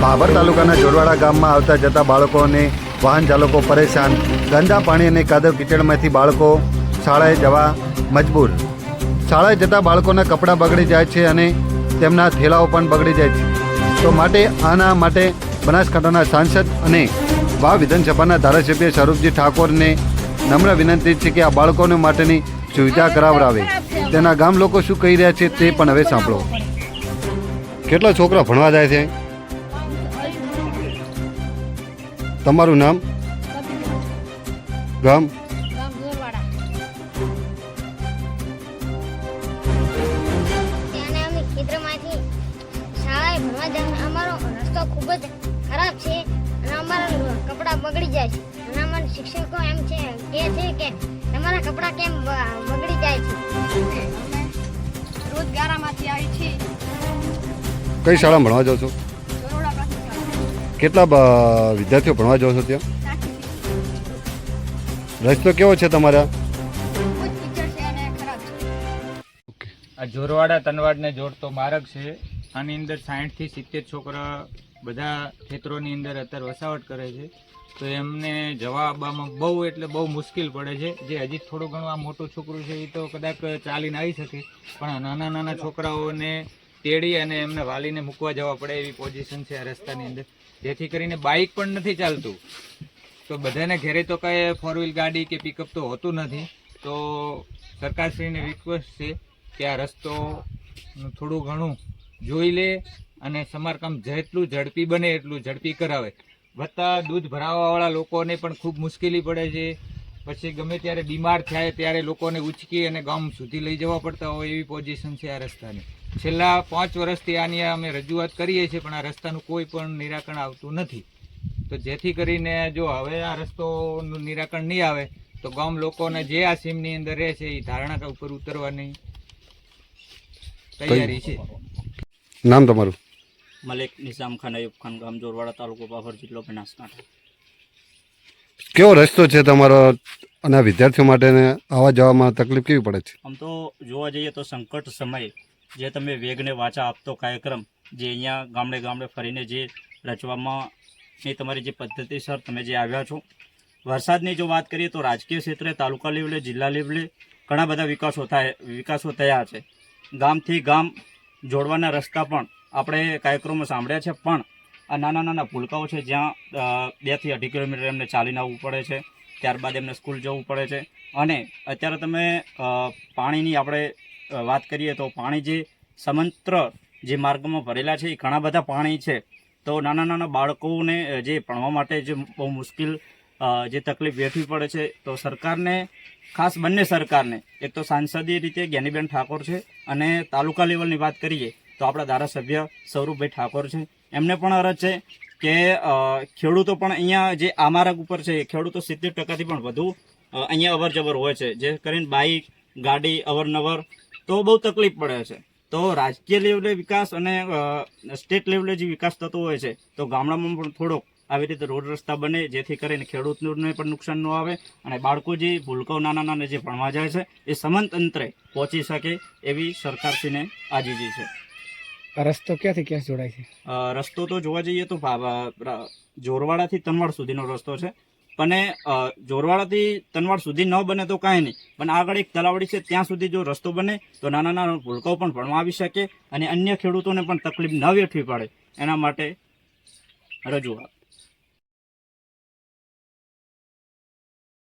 ભાભર તાલુકાના જોરવાડા ગામમાં આવતા જતા બાળકો અને વાહન ચાલકો પરેશાન. ગંદા પાણી અને કાદવ કીચડમાંથી બાળકો શાળાએ જવા મજબૂર. શાળાએ જતા બાળકોના કપડાં બગડી જાય છે અને તેમના થેલાઓ પણ બગડી જાય છે. તો માટે આના માટે બનાસકાંઠાના સાંસદ અને વાવ વિધાનસભાના ધારાસભ્ય સ્વરૂપજી ઠાકોરને નમ્ર વિનંતી છે કે આ બાળકોને માટેની સુવિધા કરાવરાવે. તેના ગામ લોકો શું કહી રહ્યા છે તે પણ હવે સાંભળો. કેટલા છોકરા ભણવા જાય છે? તમારું નામ? ગામ? અમારો રસ્તો ખૂબ જ ખરાબ છે અને અમારા કપડાં બગડી જાય છે અને અમારા શિક્ષકો એમ છે કે તમારા કપડાં કેમ બગડી જાય છે. અમે રોજગારામાંથી આવી છીએ. કઈ શાળામાં ભણવા જાઓ છો? કેટલા વિદ્યાર્થીઓ ભણવા જાઓ છો ત્યાં? રસ્તો કેવો છે તમારા? આ જોરવાડા તનવાડને જોડતો માર્ગ છે. આની અંદર 60 થી 70 છોકરા બધા ખેતરોની અંદર અત્યારે વસાવટ કરે છે. તો એમને જવા આવવામાં બહુ એટલે બહુ મુશ્કેલ પડે છે. જે હજી થોડું ઘણું આ મોટું છોકરું છે એ તો કદાચ ચાલીને આવી શકે, પણ નાના નાના છોકરાઓને તેડી અને એમને વાલીને મૂકવા જવા પડે એવી પોઝિશન છે આ રસ્તાની અંદર. જેથી કરીને બાઇક પણ નથી ચાલતું. તો બધાને ઘેરે તો કાંઈ 4 વ્હીલ ગાડી કે પિકઅપ તો હોતું નથી. તો સરકારશ્રીને રિક્વેસ્ટ છે કે આ રસ્તો થોડું ઘણું જોઈ લે અને સમારકામ જેટલું ઝડપી બને એટલું ઝડપી કરાવે. વત્તા દૂધ ભરાવાવાળા લોકોને પણ ખૂબ મુશ્કેલી પડે છે. પછી ગમે ત્યારે બીમાર થાય ત્યારે લોકોને ઉચકી અને ગામ સુધી લઈ જવા પડતા હોય એવી પોઝિશન છે આ રસ્તાની. છેલ્લા 5 વર્ષથી આની અમે રજૂઆત કરીએ છીએ, પણ આ રસ્તાનું કોઈ પણ નિરાકરણ આવતું નથી. તો જેથી કરીને જો હવે આ રસ્તોનું નિરાકરણ નહીં આવે તો ગામ લોકોને જે આ સીમની અંદર રહે છે એ ધારણા ઉપર ઉતરવાની તૈયારી છે. નામ તમારું? મલિક નિઝામ ખાન અયુબ ખાન, ગામ જોરવાડા, તાલુકો ભાભર, જિલ્લો બનાસકાંઠા. કેવો રસ્તો છે તમારો અને વિદ્યાર્થીઓ માટે આવવા જવામાં તકલીફ કેવી પડે છે? આમ તો જોવા જઈએ તો સંકટ સમયે જે તમે વેગને વાચા આપતો કાર્યક્રમ જે અહીંયા ગામડે ગામડે ફરીને જે રચવામાં એ તમારી જે પદ્ધતિસર તમે જે આવ્યા છો. વરસાદની જો વાત કરીએ તો રાજકીય ક્ષેત્રે તાલુકા લેવલે, જિલ્લા લેવલે ઘણા બધા વિકાસો થયા છે. ગામથી ગામ જોડવાના રસ્તા પણ આપણે કાર્યક્રમો સાંભળ્યા છે, પણ આ નાના નાના ભૂલકાઓ છે જ્યાં 2 થી 2.5 કિલોમીટર એમને ચાલીને આવવું પડે છે. ત્યારબાદ એમને સ્કૂલ જવું પડે છે. અને અત્યારે તમે પાણીની આપણે વાત કરીએ તો પાણી જે સમાંતર જે માર્ગમાં ભરેલા છે એ ઘણા બધા પાણી છે. તો નાના નાના બાળકોને જે ભણવા માટે જે બહુ મુશ્કેલ જે તકલીફ વેઠવી પડે છે. તો સરકારને, ખાસ બંને સરકારને, એક તો સાંસદીય રીતે જ્ઞાનીબેન ઠાકોર છે અને તાલુકા લેવલની વાત કરીએ તો આપણા ધારાસભ્ય સ્વરૂપભાઈ ઠાકોર છે. એમને પણ અરજ છે કે ખેડૂતો પણ અહીંયા જે આ માર્ગ ઉપર છે એ ખેડૂતો 70%થી પણ વધુ અહીંયા અવર જવર હોય છે. જે કરીને બાઇક, ગાડી અવરનવર તો બહુ તકલીફ પડે છે. તો રાજકીય લેવલે વિકાસ અને સ્ટેટ લેવલે જે વિકાસ થતો હોય છે તો ગામડામાં પણ થોડોક આવી રીતે રોડ રસ્તા બને જેથી કરીને ખેડૂતોને પણ નુકસાન ન આવે અને બાળકો જે ભૂલકાઓ નાના નાના જે ભણવા જાય છે એ સમંત અંતરે પહોંચી શકે એવી સરકારશ્રીને આજીજી છે. રસ્તો ક્યાંથી ક્યાં જોડાય છે? રસ્તો તો જોવા જઈએ તો જોરવાડાથી તનવાડ સુધીનો રસ્તો છે. પણ જોરવાડાથી તનવાડ સુધી ન બને તો કાંઈ નહીં, પણ આગળ એક તલાવડી છે ત્યાં સુધી જો રસ્તો બને તો નાના નાના ભૂલકાઓ પણ ભણવા આવી શકે અને અન્ય ખેડૂતોને પણ તકલીફ ન વેઠવી પડે એના માટે રજૂઆત.